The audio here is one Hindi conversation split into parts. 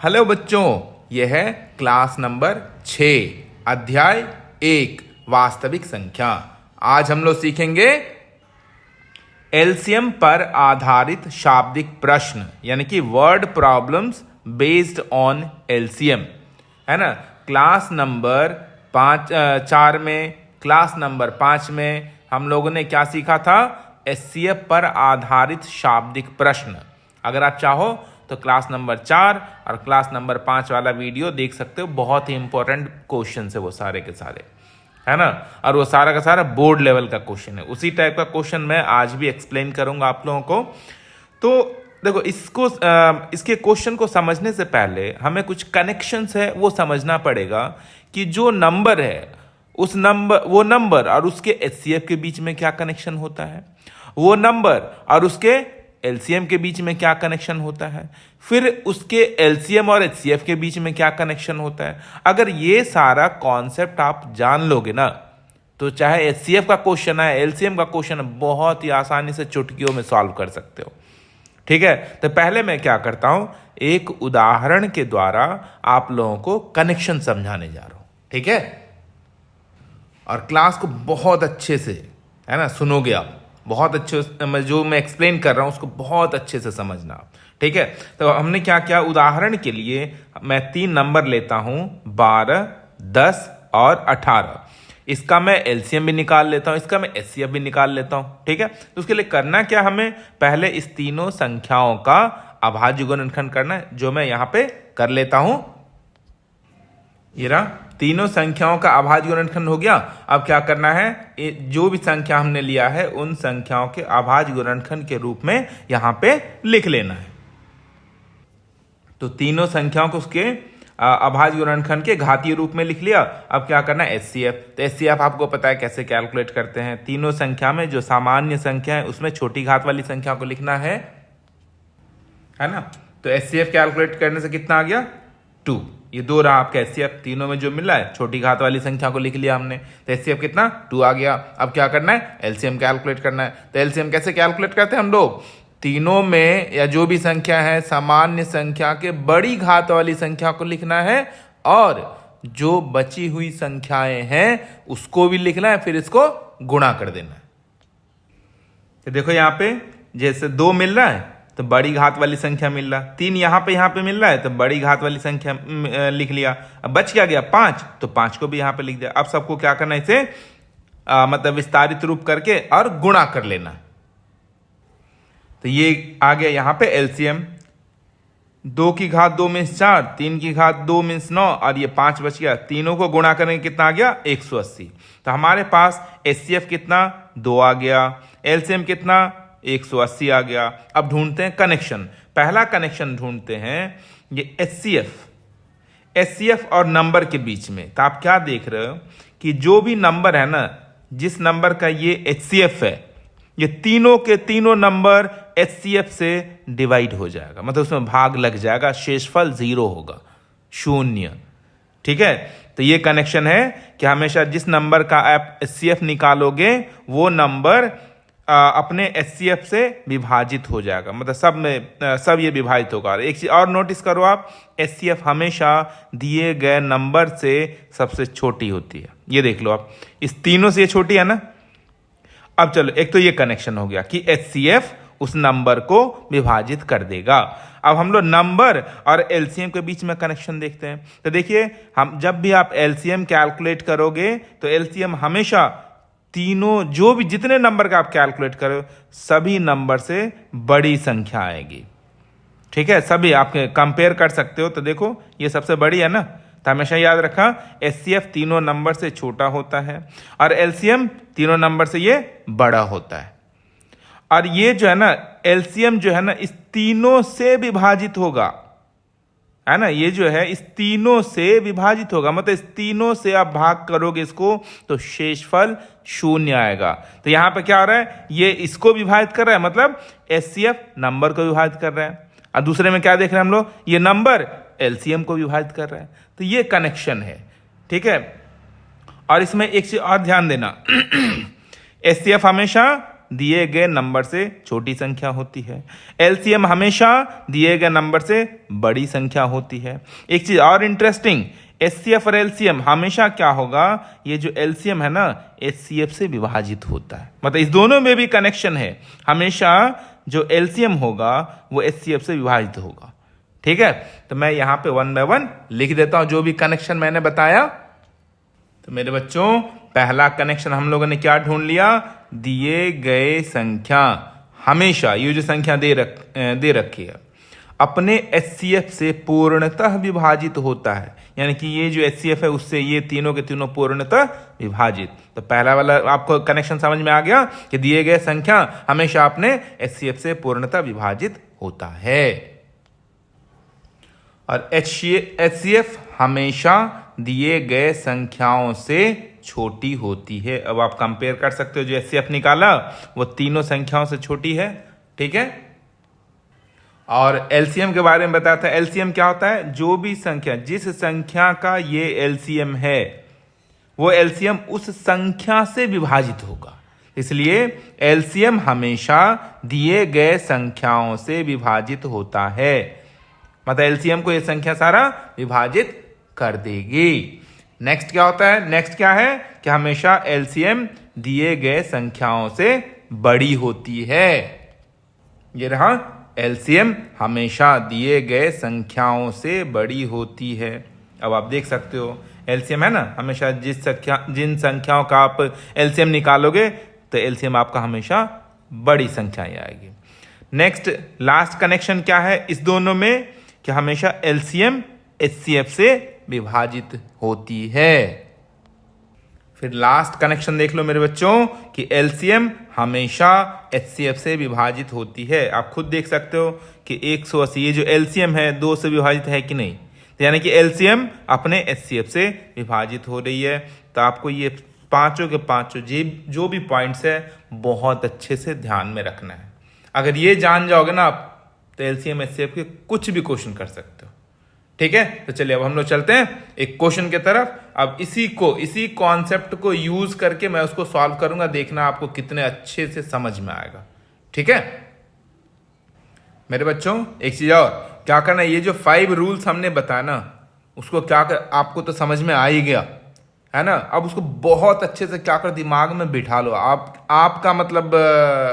हेलो बच्चों, यह है क्लास नंबर 6 अध्याय 1 वास्तविक संख्या। आज हम लोग सीखेंगे एलसीएम पर आधारित शाब्दिक प्रश्न यानी कि word problems based on LCM, है ना। क्लास नंबर 4 में, क्लास नंबर 5 में हम लोगों ने क्या सीखा था? एचसीएफ पर आधारित शाब्दिक प्रश्न। अगर आप चाहो तो क्लास नंबर 4 और क्लास नंबर 5 वाला वीडियो देख सकते हो। बहुत ही इंपॉर्टेंट क्वेश्चन है वो सारे के सारे, है ना। और वो सारा का सारा बोर्ड लेवल का क्वेश्चन है। उसी टाइप का क्वेश्चन मैं आज भी एक्सप्लेन करूंगा आप लोगों को। तो देखो, इसके क्वेश्चन को समझने से पहले हमें कुछ कनेक्शंस है वो समझना पड़ेगा कि जो नंबर है वो नंबर और उसके एचसीएफ के बीच में क्या कनेक्शन होता है, वो नंबर और उसके एलसीएम के बीच में क्या कनेक्शन होता है, फिर उसके एलसीएम और एचसीएफ के बीच में क्या कनेक्शन होता है। अगर ये सारा कॉन्सेप्ट आप जान लोगे ना, तो चाहे एचसीएफ का क्वेश्चन है, एलसीएम का क्वेश्चन है, बहुत ही आसानी से चुटकियों में सॉल्व कर सकते हो। ठीक है, तो पहले मैं क्या करता हूं, एक उदाहरण के द्वारा आप लोगों को कनेक्शन समझाने जा रहा हूं। ठीक है, और क्लास को बहुत अच्छे से, है ना, सुनोगे आप। बहुत अच्छे, जो मैं एक्सप्लेन कर रहा हूं उसको बहुत अच्छे से समझना। ठीक है, तो हमने क्या किया, उदाहरण के लिए मैं 3 नंबर लेता हूं, 12, 10 और 18। इसका मैं एलसीएम भी निकाल लेता हूं, इसका मैं एचसीएफ भी निकाल लेता हूं। ठीक है, तो उसके लिए करना क्या, हमें पहले इस तीनों संख्याओं का अभाज्य गुणनखंड करना है, जो मैं यहां पे कर लेता हूं। ये रहा, तीनों संख्याओं का अभाज्य गुणनखंड हो गया। अब क्या करना है, जो भी संख्या हमने लिया है उन संख्याओं के अभाज्य गुणनखंड के रूप में यहां पे लिख लेना है। तो तीनों संख्याओं को उसके अभाज्य गुणनखंड के घातीय रूप में लिख लिया। अब क्या करना है, एचसीएफ। तो एचसीएफ आपको पता है कैसे कैलकुलेट करते हैं। तीनों संख्या में जो सामान्य संख्या है उसमें छोटी घात वाली संख्या को लिखना है ना। तो एचसीएफ कैलकुलेट करने से कितना आ गया, 2। ये 2 रहा आपका एचसीएफ। तीनों में जो मिल रहा है छोटी घात वाली संख्या को लिख लिया हमने, तो एचसीएफ कितना, 2 आ गया। अब क्या करना है, एलसीएम कैलकुलेट करना है। तो एलसीएम कैसे कैलकुलेट करते हैं हम लोग, तीनों में या जो भी संख्या है सामान्य संख्या के बड़ी घात वाली संख्या को लिखना है, और जो बची हुई संख्याएं हैं उसको भी लिखना है, फिर इसको गुणा कर देना है। तो देखो यहाँ पे जैसे 2 मिल रहा है तो बड़ी घात वाली संख्या मिल रहा, 3 यहाँ पे मिल रहा है तो बड़ी घात वाली संख्या लिख लिया। अब बच क्या गया, 5, तो 5 को भी यहाँ पे लिख दिया। अब सबको क्या करना है, इसे मतलब विस्तारित रूप करके और गुणा कर लेना। तो ये आ गया यहाँ पे एलसीएम। 2 की घात 2 मीन्स 4, 3 की घात 2 मीन्स 9, और ये 5 बच गया। तीनों को गुणा करने कितना आ गया, 180। तो हमारे पास एचसीएफ कितना, 2 आ गया, एलसीएम कितना, 180 आ गया। अब ढूंढते हैं कनेक्शन। पहला कनेक्शन ढूंढते हैं ये एचसीएफ और नंबर के बीच में। तो आप क्या देख रहे हो कि जो भी नंबर है ना, जिस नंबर का ये एचसीएफ है, ये तीनों के तीनों नंबर एचसीएफ से डिवाइड हो जाएगा, मतलब उसमें भाग लग जाएगा, शेषफल 0 होगा, 0। ठीक है, तो ये कनेक्शन है कि हमेशा जिस नंबर का आप एचसीएफ निकालोगे वो नंबर अपने एचसीएफ से विभाजित हो जाएगा, मतलब सब ये विभाजित होगा। एक चीज और नोटिस करो आप, एचसीएफ हमेशा दिए गए नंबर से सबसे छोटी होती है। ये देख लो आप, इस तीनों से ये छोटी है ना। अब चलो, एक तो ये कनेक्शन हो गया कि एचसीएफ उस नंबर को विभाजित कर देगा। अब हम लोग नंबर और एलसीएम के बीच में कनेक्शन देखते हैं। तो देखिए, हम जब भी आप एलसीएम कैलकुलेट करोगे तो एलसीएम हमेशा तीनों जो भी जितने नंबर का आप कैलकुलेट करो सभी नंबर से बड़ी संख्या आएगी। ठीक है, सभी आप कंपेयर कर सकते हो। तो देखो ये सबसे बड़ी है ना, तो हमेशा याद रखा एचसीएफ तीनों नंबर से छोटा होता है और एलसीएम तीनों नंबर से ये बड़ा होता है। और ये जो है ना, एलसीएम जो है ना, इस तीनों से विभाजित होगा, है ना। ये जो है इस तीनों से विभाजित होगा, मतलब इस तीनों से आप भाग करोगे इसको तो शेषफल 0 आएगा। तो यहां पे क्या हो रहा है, ये इसको विभाजित कर रहा है, मतलब एचसीएफ नंबर को विभाजित कर रहा है, और दूसरे में क्या देख रहे हैं हम लोग, ये नंबर एलसीएम को विभाजित कर रहा है। तो ये कनेक्शन है। ठीक है, और इसमें एक चीज और ध्यान देना, एचसीएफ हमेशा दिए गए नंबर से छोटी संख्या होती है। एलसीएम हमेशा दिए गए नंबर से बड़ी संख्या होती है। एक चीज और इंटरेस्टिंग, एचसीएफ और एलसीएम हमेशा क्या होगा, ये जो एलसीएम है ना एचसीएफ से विभाजित होता है। मतलब इस दोनों में भी कनेक्शन है, हमेशा जो एलसीएम होगा वो एचसीएफ से विभाजित होगा। ठीक है, तो मैं यहां पे 1 बाय 1 लिख देता हूं जो भी कनेक्शन मैंने बताया। तो मेरे बच्चों पहला कनेक्शन हम लोगों ने क्या ढूंढ लिया, दिए गए संख्या हमेशा, ये जो संख्या दे रखी है अपने एचसीएफ से पूर्णतः विभाजित होता है। यानी कि ये जो एचसीएफ है उससे ये तीनों के तीनों पूर्णतः विभाजित। तो पहला वाला आपको कनेक्शन समझ में आ गया कि दिए गए संख्या हमेशा अपने एचसीएफ से पूर्णतः विभाजित होता है। और एचसीएफ हमेशा दिए गए संख्याओं से छोटी होती है। अब आप कंपेयर कर सकते हो, जो एचसीएफ निकाला वो तीनों संख्याओं से छोटी है। ठीक है, और एलसीएम के बारे में बताया था। एलसीएम क्या होता है, जो भी संख्या, जिस संख्या का ये एलसीएम है वो एलसीएम उस संख्या से विभाजित होगा। इसलिए एलसीएम हमेशा दिए गए संख्याओं से विभाजित होता है। मतलब एलसीएम को ये संख्या सारा विभाजित कर देगी। नेक्स्ट क्या होता है, नेक्स्ट क्या है कि हमेशा एलसीएम दिए गए संख्याओं से बड़ी होती है। ये रहा, एलसीएम हमेशा दिए गए संख्याओं से बड़ी होती है। अब आप देख सकते हो एलसीएम है ना, हमेशा जिन संख्याओं का आप एलसीएम निकालोगे तो एलसीएम आपका हमेशा बड़ी संख्या ही आएगी। नेक्स्ट लास्ट कनेक्शन क्या है इस दोनों में, कि हमेशा एलसीएम एचसीएफ से विभाजित होती है। फिर लास्ट कनेक्शन देख लो मेरे बच्चों कि एलसीएम हमेशा एचसीएफ से विभाजित होती है। आप खुद देख सकते हो कि 180 ये जो एलसीएम है 2 से विभाजित है कि नहीं, तो यानी कि एलसीएम अपने एचसीएफ से विभाजित हो रही है। तो आपको ये पांचों के पांचों जो भी पॉइंट्स है बहुत अच्छे से ध्यान में रखना है। अगर ये जान जाओगे ना आप तो एलसीएम एचसीएफ के कुछ भी क्वेश्चन कर सकते हो। ठीक है, तो चलिए अब हम लोग चलते हैं एक क्वेश्चन के तरफ। अब इसी कॉन्सेप्ट को यूज करके मैं उसको सॉल्व करूंगा, देखना आपको कितने अच्छे से समझ में आएगा। ठीक है मेरे बच्चों, एक चीज और क्या करना है, ये जो 5 रूल्स हमने बताया ना उसको क्या कर, आपको तो समझ में आ ही गया है ना। अब उसको बहुत अच्छे से क्या कर दिमाग में बिठा लो। आपका मतलब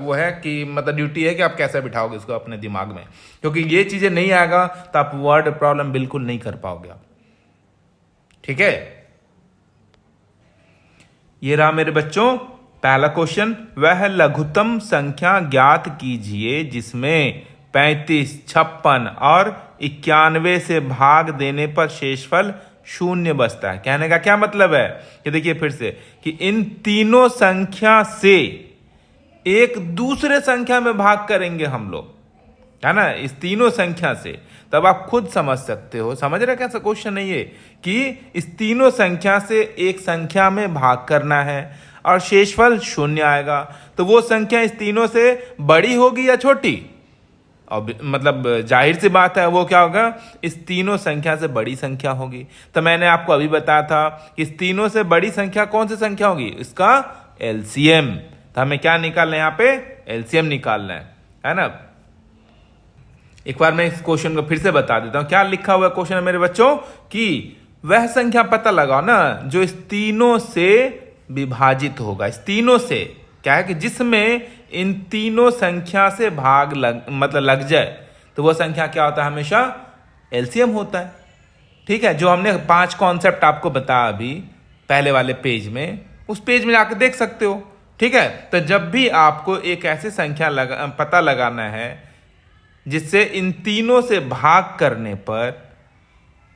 वो है कि मतलब ड्यूटी है कि आप कैसे बिठाओगे इसको अपने दिमाग में, क्योंकि ये चीजें नहीं आएगा तो आप वर्ड प्रॉब्लम बिल्कुल नहीं कर पाओगे आप। ठीक है, ये रहा मेरे बच्चों पहला क्वेश्चन, वह लघुत्तम संख्या ज्ञात कीजिए जिसमें 35, 56 और 91 से भाग देने पर शेषफल 0 बचता है। कहने का क्या मतलब है कि देखिए फिर से कि इन तीनों संख्या से एक दूसरे संख्या में भाग करेंगे हम लोग, है ना, इस तीनों संख्या से। तब आप खुद समझ सकते हो, समझ रहे कैसा क्वेश्चन नहीं है कि इस तीनों संख्या से एक संख्या में भाग करना है और शेषफल 0 आएगा। तो वो संख्या इस तीनों से बड़ी होगी या छोटी, और मतलब जाहिर सी बात है वो क्या होगा, इस तीनों संख्या से बड़ी संख्या होगी। तो मैंने आपको अभी बताया था कि इस तीनों से बड़ी संख्या कौन सी संख्या होगी, इसका एलसीएम। तो हमें क्या निकालना है, यहाँ पे एलसीएम निकालना है ना। एक बार मैं इस क्वेश्चन को फिर से बता देता हूं। क्या लिखा हुआ क्वेश्चन है मेरे बच्चों कि वह संख्या पता लगाओ ना जो इस तीनों से विभाजित होगा। इस तीनों से क्या है कि जिसमें इन तीनों संख्या से भाग लग जाए तो वो संख्या क्या होता है, हमेशा एलसीएम होता है। ठीक है, जो हमने 5 कॉन्सेप्ट आपको बताया अभी पहले वाले पेज में, उस पेज में जाकर देख सकते हो। ठीक है, तो जब भी आपको एक ऐसी संख्या पता लगाना है जिससे इन तीनों से भाग करने पर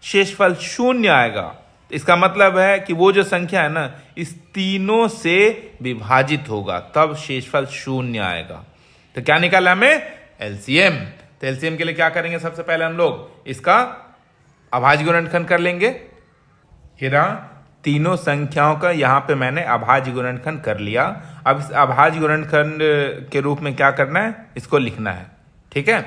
शेषफल 0 आएगा, इसका मतलब है कि वो जो संख्या है ना इस तीनों से विभाजित होगा, तब शेषफल 0 आएगा। तो क्या निकाला हमें, एलसीएम। तो एलसीएम के लिए क्या करेंगे, सबसे पहले हम लोग इसका अभाज्य गुणनखंड कर लेंगे। ये रहा तीनों संख्याओं का, यहां पे मैंने अभाज्य गुणनखंड कर लिया। अब इस अभाज्य गुणनखंड के रूप में क्या करना है, इसको लिखना है। ठीक है,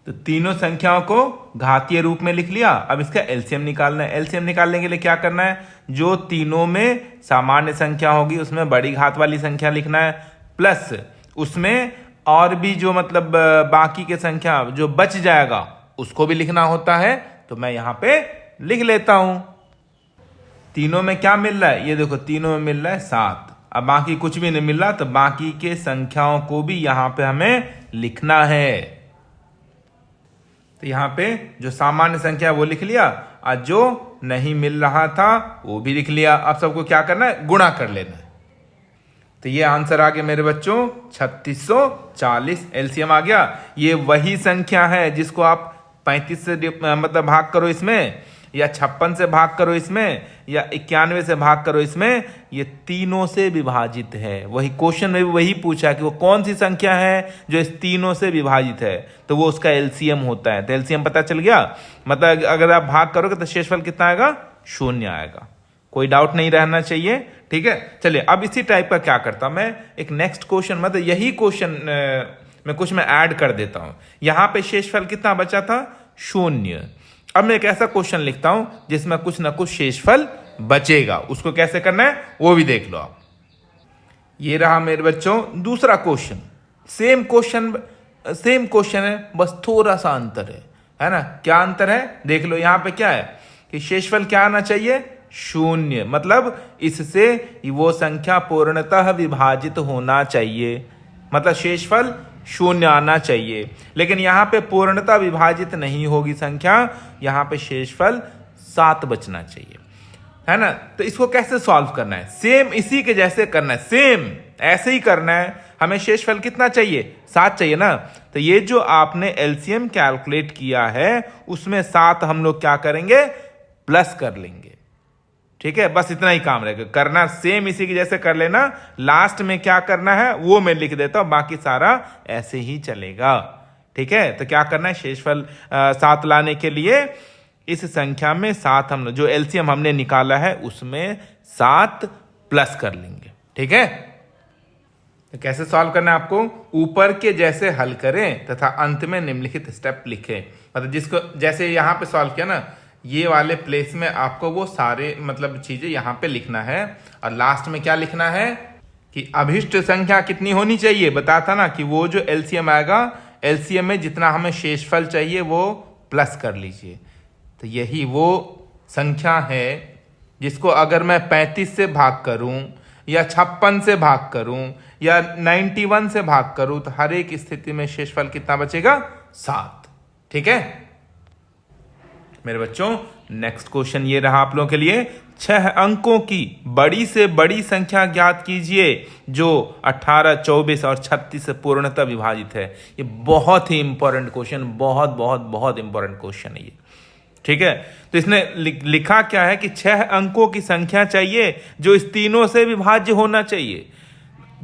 तो तीनों संख्याओं को घातीय रूप में लिख लिया। अब इसका एलसीएम निकालना है। एलसीएम निकालने के लिए क्या करना है, जो तीनों में सामान्य संख्या होगी उसमें बड़ी घात वाली संख्या लिखना है, प्लस उसमें और भी जो मतलब बाकी के संख्या जो बच जाएगा उसको भी लिखना होता है। तो मैं यहां पे लिख लेता हूं। तीनों में क्या मिल रहा है, ये देखो तीनों में मिल रहा है 7। अब बाकी कुछ भी नहीं मिल रहा, तो बाकी के संख्याओं को भी यहां पे हमें लिखना है। तो यहां पे जो सामान्य संख्या है वो लिख लिया, और जो नहीं मिल रहा था वो भी लिख लिया। अब सबको क्या करना है, गुणा कर लेना है। तो ये आंसर आ गया मेरे बच्चों 3640 एलसीएम आ गया। ये वही संख्या है जिसको आप 35 से मतलब भाग करो इसमें, या 56 से भाग करो इसमें, या 91 से भाग करो इसमें, ये तीनों से विभाजित है। वही क्वेश्चन में भी वही पूछा है कि वो कौन सी संख्या है जो इस तीनों से विभाजित है, तो वो उसका एलसीएम होता है। तो एलसीएम पता चल गया, मतलब अगर आप भाग करोगे तो शेषफल कितना आएगा, 0 आएगा। कोई डाउट नहीं रहना चाहिए, ठीक है। चलिए अब इसी टाइप का क्या करता हूं मैं, एक नेक्स्ट क्वेश्चन, मतलब यही क्वेश्चन में कुछ मैं ऐड कर देता हूं। यहां पे शेषफल कितना बचा था, 0। अब मैं एक ऐसा क्वेश्चन लिखता हूं जिसमें कुछ ना कुछ शेषफल बचेगा। उसको कैसे करना है वो भी देख लो आप। ये रहा मेरे बच्चों दूसरा क्वेश्चन। सेम क्वेश्चन है, बस थोड़ा सा अंतर है ना। क्या अंतर है देख लो। यहां पे क्या है कि शेषफल क्या आना चाहिए, 0। मतलब इससे वो संख्या पूर्णतः विभाजित होना चाहिए, मतलब शेषफल 0 आना चाहिए। लेकिन यहां पे पूर्णतः विभाजित नहीं होगी संख्या, यहां पे शेषफल 7 बचना चाहिए, है ना। तो इसको कैसे सॉल्व करना है, सेम इसी के जैसे करना है, सेम ऐसे ही करना है। हमें शेषफल कितना चाहिए, 7 चाहिए ना। तो ये जो आपने एलसीएम कैलकुलेट किया है उसमें 7 हम लोग क्या करेंगे, प्लस कर लेंगे, ठीक है। बस इतना ही काम रहेगा, करना सेम इसी के जैसे कर लेना। लास्ट में क्या करना है वो मैं लिख देता हूं, बाकी सारा ऐसे ही चलेगा, ठीक है। तो क्या करना है, शेषफल 7 लाने के लिए इस संख्या में 7 हम जो एलसीएम हमने निकाला है उसमें 7 प्लस कर लेंगे, ठीक है। तो कैसे सॉल्व करना है आपको, ऊपर के जैसे हल करें तथा अंत में निम्नलिखित स्टेप लिखें। मतलब जिसको जैसे यहां पे सॉल्व किया ना, ये वाले प्लेस में आपको वो सारे मतलब चीजें यहां पे लिखना है। और लास्ट में क्या लिखना है कि अभिष्ट संख्या कितनी होनी चाहिए, बताता ना कि वो जो एलसीएम आएगा, एलसीएम में जितना हमें शेषफल चाहिए वो प्लस कर लीजिए। तो यही वो संख्या है जिसको अगर मैं 35 से भाग करूं, या 56 से भाग करूं, या 91 से भाग करूं, तो हर एक स्थिति में शेषफल कितना बचेगा, 7, ठीक है मेरे बच्चों। नेक्स्ट क्वेश्चन ये रहा आप लोगों के लिए, 6 अंकों की बड़ी से बड़ी संख्या ज्ञात कीजिए जो 18, 24 और 36 से पूर्णतः विभाजित है। ये बहुत ही इंपॉर्टेंट क्वेश्चन, बहुत बहुत बहुत इंपॉर्टेंट क्वेश्चन है ये, ठीक है। तो इसने लिखा क्या है कि 6 अंकों की संख्या चाहिए जो इस तीनों से विभाज्य होना चाहिए।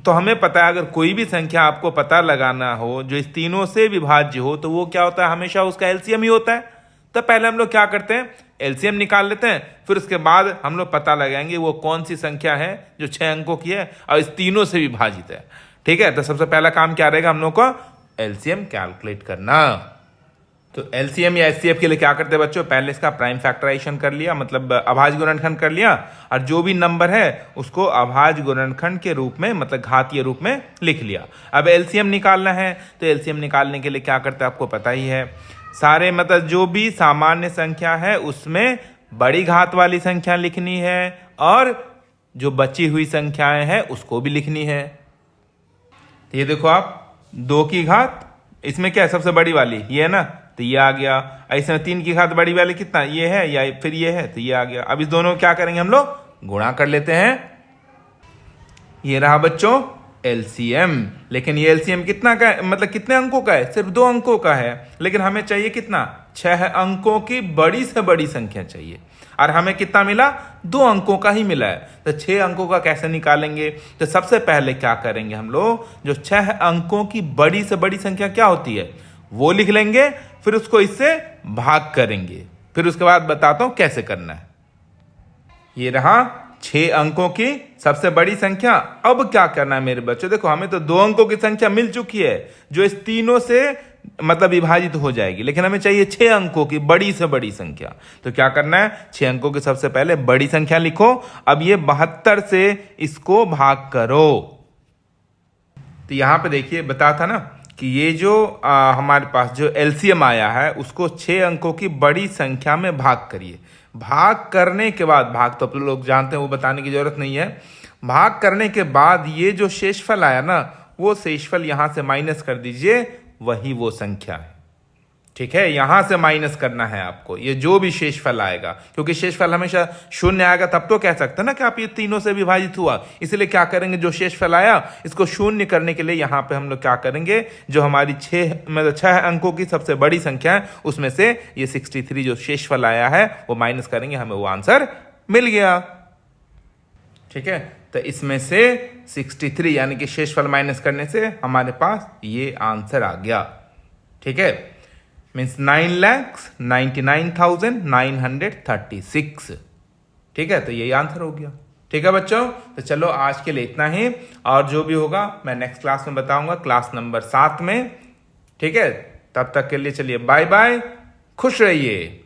तो हमें पता है अगर कोई भी संख्या आपको पता लगाना हो जो इस तीनों से विभाज्य हो, तो वो क्या होता है, हमेशा उसका एलसीएम ही होता है। तो पहले हम लोग क्या करते हैं, एलसीएम निकाल लेते हैं, फिर उसके बाद हम लोग पता लगाएंगे वो कौन सी संख्या है जो 6 अंकों की है और इस तीनों से विभाजित है, ठीक है। तो सबसे पहला काम क्या रहेगा, हम लोग को एलसीएम कैलकुलेट करना। तो एलसीएम या एचसीएफ के लिए क्या करते हैं बच्चों, पहले इसका प्राइम फैक्टराइजेशन कर लिया, मतलब अभाज्य गुणनखंड कर लिया, और जो भी नंबर है उसको अभाज्य गुणनखंड के रूप में मतलब घातीय रूप में लिख लिया। अब एलसीएम निकालना है, तो एलसीएम निकालने के लिए क्या करते हैं आपको पता ही है, सारे मतलब जो भी सामान्य संख्या है उसमें बड़ी घात वाली संख्या लिखनी है, और जो बची हुई संख्याएं हैं उसको भी लिखनी है। तो ये देखो आप 2 की घात, इसमें क्या है सबसे बड़ी वाली ये है ना, तो ये आ गया। ऐसे में 3 की घात बड़ी वाली कितना ये है, या फिर ये है, तो ये आ गया। अब इस दोनों को क्या करेंगे हम लोग, गुणा कर लेते हैं। ये रहा बच्चों एलसीएम। लेकिन ये एलसीएम कितना का है, मतलब कितने अंकों का है, सिर्फ 2 अंकों का है। लेकिन हमें चाहिए कितना, 6 अंकों की बड़ी से बड़ी संख्या चाहिए, और हमें कितना मिला, 2 अंकों का ही मिला है। तो 6 अंकों का कैसे निकालेंगे, तो सबसे पहले क्या करेंगे हम लोग, जो 6 अंकों की बड़ी से बड़ी संख्या क्या होती है वो लिख लेंगे, फिर उसको इससे भाग करेंगे। फिर उसके बाद बताता हूं कैसे करना है। ये रहा 6 अंकों की सबसे बड़ी संख्या। अब क्या करना है मेरे बच्चों, देखो हमें तो 2 अंकों की संख्या मिल चुकी है जो इस तीनों से मतलब विभाजित हो जाएगी, लेकिन हमें चाहिए 6 अंकों की बड़ी से बड़ी संख्या। तो क्या करना है, 6 अंकों की सबसे पहले बड़ी संख्या लिखो। अब ये 72 से इसको भाग करो। तो यहां पे देखिए बता था ना कि ये जो हमारे पास जो एलसीएम आया है उसको 6 अंकों की बड़ी संख्या में भाग करिए। भाग करने के बाद, भाग तो आप लोग जानते हैं, वो बताने की जरूरत नहीं है। भाग करने के बाद ये जो शेषफल आया ना, वो शेषफल यहां से माइनस कर दीजिए, वही वो संख्या है। ठीक है, यहां से माइनस करना है आपको, ये जो भी शेषफल आएगा, क्योंकि शेषफल हमेशा शून्य आएगा तब तो कह सकते हैं ना कि आप ये तीनों से विभाजित हुआ। इसलिए क्या करेंगे, जो शेषफल आया इसको शून्य करने के लिए यहां पे हम लोग क्या करेंगे, जो हमारी 6 अंकों की सबसे बड़ी संख्या है उसमें से ये 63 जो शेषफल आया है वो माइनस करेंगे, हमें वो आंसर मिल गया। ठीक है, तो इसमें से 63 यानी कि शेषफल माइनस करने से हमारे पास ये आंसर आ गया। ठीक है, मीन्स 9,99,936। ठीक है, तो यही आंसर हो गया। ठीक है बच्चों, तो चलो आज के लिए इतना ही, और जो भी होगा मैं नेक्स्ट क्लास में बताऊंगा, क्लास नंबर 7 में। ठीक है, तब तक के लिए चलिए बाय बाय, खुश रहिए।